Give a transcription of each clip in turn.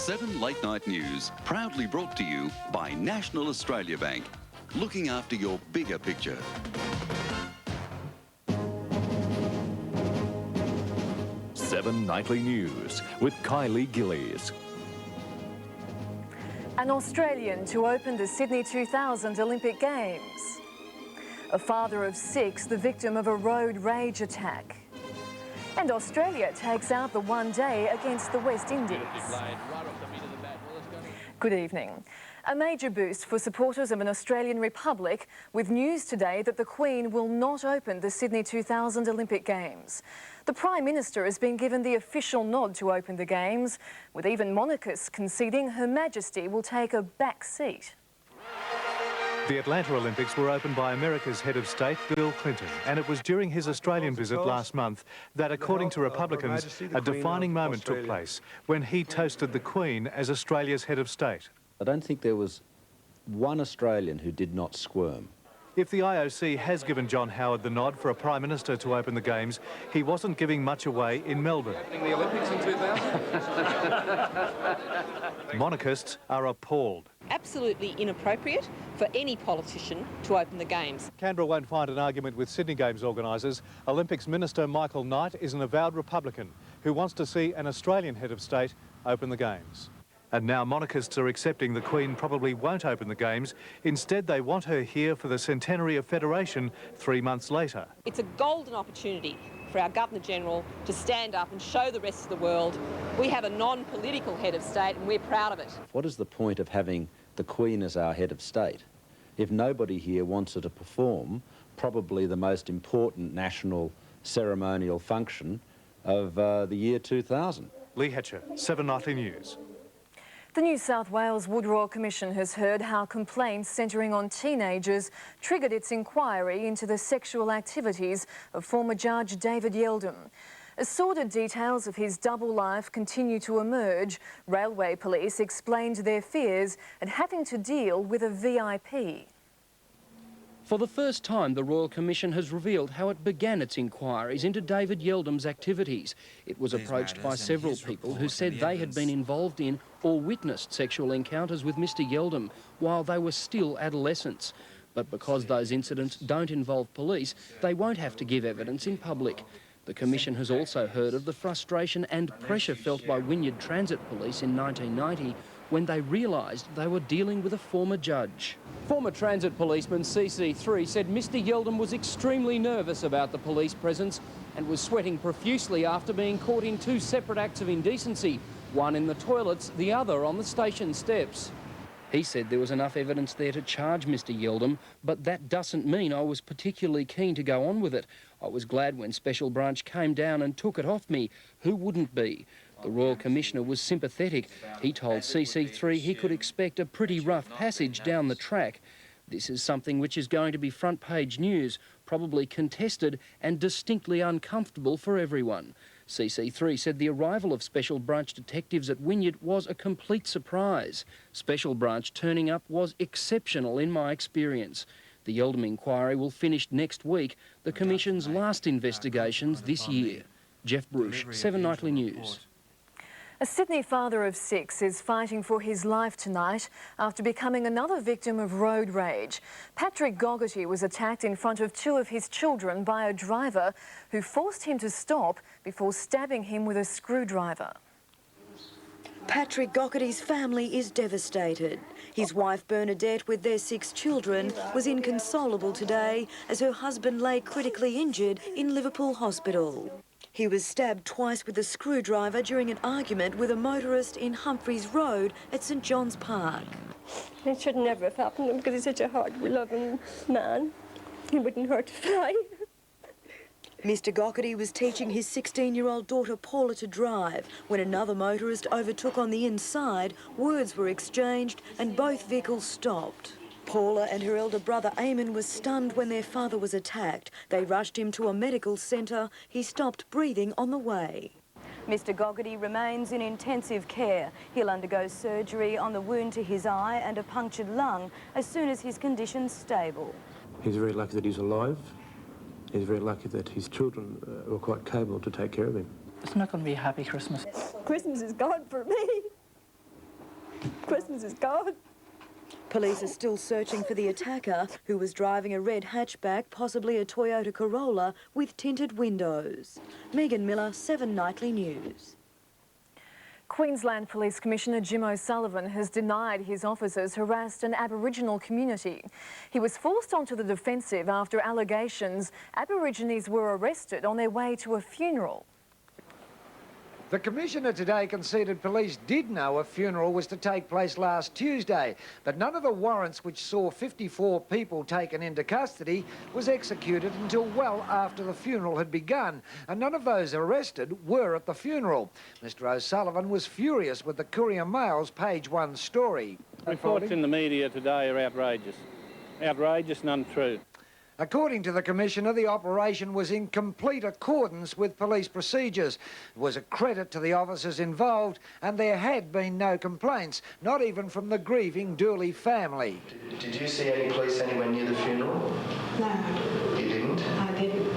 7 Late Night News, proudly brought to you by National Australia Bank, looking after your bigger picture. Seven Nightly News with Kylie Gillies. An Australian to open the Sydney 2000 Olympic Games. A father of 6, the victim of a road rage attack. And Australia takes out the one day against the West Indies. Good evening. A major boost for supporters of an Australian republic, with news today that the Queen will not open the Sydney 2000 Olympic Games. The Prime Minister has been given the official nod to open the Games, with even monarchists conceding Her Majesty will take a back seat. The Atlanta Olympics were opened by America's head of state, Bill Clinton, and it was during his Australian visit last month that, according to Republicans, a defining moment took place when he toasted the Queen as Australia's head of state. I don't think there was one Australian who did not squirm. If the IOC has given John Howard the nod for a Prime Minister to open the Games, he wasn't giving much away in Melbourne. The Olympics in 2000? Monarchists are appalled. Absolutely inappropriate for any politician to open the Games. Canberra won't find an argument with Sydney Games organisers. Olympics Minister Michael Knight is an avowed Republican who wants to see an Australian head of state open the Games. And now monarchists are accepting the Queen probably won't open the Games. Instead, they want her here for the centenary of Federation 3 months later. It's a golden opportunity for our Governor-General to stand up and show the rest of the world we have a non-political head of state and we're proud of it. What is the point of having the Queen as our head of state if nobody here wants her to perform probably the most important national ceremonial function of the year 2000? Lee Hatcher, 7 Nightly News. The New South Wales Woodrow Commission has heard how complaints centring on teenagers triggered its inquiry into the sexual activities of former Judge David Yeldham. As sordid details of his double life continue to emerge, Railway Police explained their fears at having to deal with a VIP. For the first time, the Royal Commission has revealed how it began its inquiries into David Yeldham's activities. It was approached by several people who said they had been involved in or witnessed sexual encounters with Mr Yeldham while they were still adolescents. But because those incidents don't involve police, they won't have to give evidence in public. The Commission has also heard of the frustration and pressure felt by Wynyard Transit Police in 1990 when they realised they were dealing with a former judge. Former transit policeman CC3 said Mr Yeldham was extremely nervous about the police presence and was sweating profusely after being caught in 2 separate acts of indecency, one in the toilets, the other on the station steps. He said there was enough evidence there to charge Mr Yeldham, but that doesn't mean I was particularly keen to go on with it. I was glad when Special Branch came down and took it off me. Who wouldn't be? The Royal Commissioner was sympathetic. He told CC3 he could expect a pretty rough passage down the track. This is something which is going to be front page news, probably contested and distinctly uncomfortable for everyone. CC3 said the arrival of Special Branch detectives at Wynyard was a complete surprise. Special Branch turning up was exceptional in my experience. The Yeldham inquiry will finish next week, the Commission's last investigations this year. Jeff Bruce, 7 Nightly News. A Sydney father of 6 is fighting for his life tonight after becoming another victim of road rage. Patrick Gogarty was attacked in front of 2 of his children by a driver who forced him to stop before stabbing him with a screwdriver. Patrick Gogarty's family is devastated. His wife Bernadette, with their 6 children, was inconsolable today as her husband lay critically injured in Liverpool Hospital. He was stabbed twice with a screwdriver during an argument with a motorist in Humphreys Road at St John's Park. It should never have happened because he's such a hard-loving man. He wouldn't hurt a fly. Mr Gogarty was teaching his 16-year-old daughter Paula to drive when another motorist overtook on the inside, words were exchanged and both vehicles stopped. Paula and her elder brother Eamon were stunned when their father was attacked. They rushed him to a medical centre. He stopped breathing on the way. Mr Gogarty remains in intensive care. He'll undergo surgery on the wound to his eye and a punctured lung as soon as his condition's stable. He's very lucky that he's alive. He's very lucky that his children were quite capable to take care of him. It's not going to be a happy Christmas. Christmas is gone for me. Christmas is gone. Police are still searching for the attacker, who was driving a red hatchback, possibly a Toyota Corolla, with tinted windows. Megan Miller, 7 Nightly News. Queensland Police Commissioner Jim O'Sullivan has denied his officers harassed an Aboriginal community. He was forced onto the defensive after allegations Aborigines were arrested on their way to a funeral. The Commissioner today conceded police did know a funeral was to take place last Tuesday, but none of the warrants which saw 54 people taken into custody was executed until well after the funeral had begun, and none of those arrested were at the funeral. Mr O'Sullivan was furious with the Courier Mail's page 1 story. Reports in the media today are outrageous. Outrageous and untrue. According to the Commissioner, the operation was in complete accordance with police procedures. It was a credit to the officers involved, and there had been no complaints, not even from the grieving Dooley family. Did you see any police anywhere near the funeral? No. You didn't? I didn't.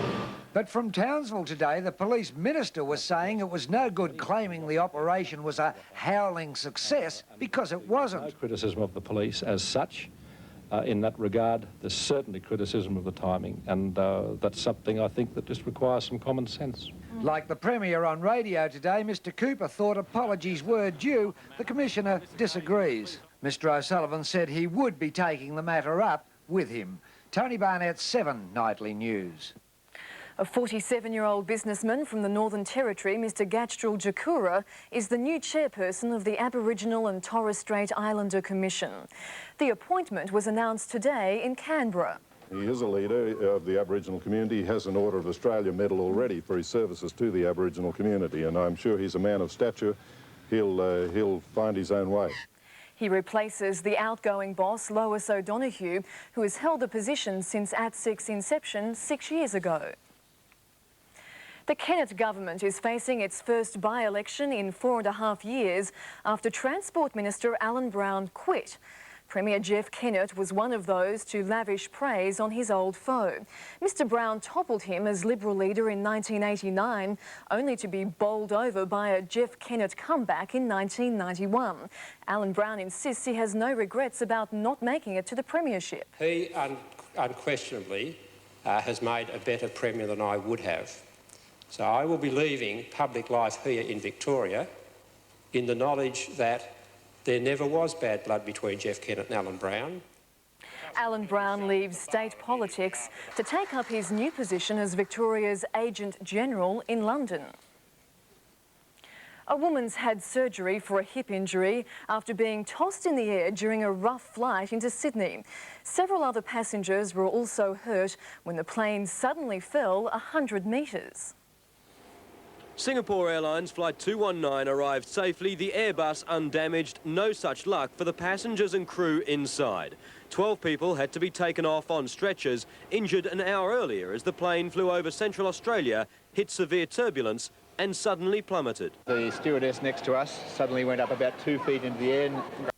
But from Townsville today, the police minister was saying it was no good claiming the operation was a howling success, because it wasn't. No criticism of the police as such. In that regard, there's certainly criticism of the timing, and that's something I think that just requires some common sense. Like the Premier on radio today, Mr Cooper thought apologies were due. The Commissioner disagrees. Mr O'Sullivan said he would be taking the matter up with him. Tony Barnett, 7 Nightly News. A 47-year-old businessman from the Northern Territory, Mr Gatchtrul Jakura, is the new chairperson of the Aboriginal and Torres Strait Islander Commission. The appointment was announced today in Canberra. He is a leader of the Aboriginal community. He has an Order of Australia medal already for his services to the Aboriginal community, and I'm sure he's a man of stature. He'll find his own way. He replaces the outgoing boss, Lois O'Donoghue, who has held the position since ATSIC's inception 6 years ago. The Kennett government is facing its first by-election in 4.5 years after Transport Minister Alan Brown quit. Premier Jeff Kennett was one of those to lavish praise on his old foe. Mr Brown toppled him as Liberal leader in 1989, only to be bowled over by a Jeff Kennett comeback in 1991. Alan Brown insists he has no regrets about not making it to the premiership. He unquestionably has made a better premier than I would have. So I will be leaving public life here in Victoria in the knowledge that there never was bad blood between Jeff Kennett and Alan Brown. Alan Brown leaves state politics to take up his new position as Victoria's Agent General in London. A woman's had surgery for a hip injury after being tossed in the air during a rough flight into Sydney. Several other passengers were also hurt when the plane suddenly fell 100 metres. Singapore Airlines Flight 219 arrived safely, the Airbus undamaged, no such luck for the passengers and crew inside. 12 people had to be taken off on stretchers, injured an hour earlier as the plane flew over Central Australia, hit severe turbulence and suddenly plummeted. The stewardess next to us suddenly went up about 2 feet into the air and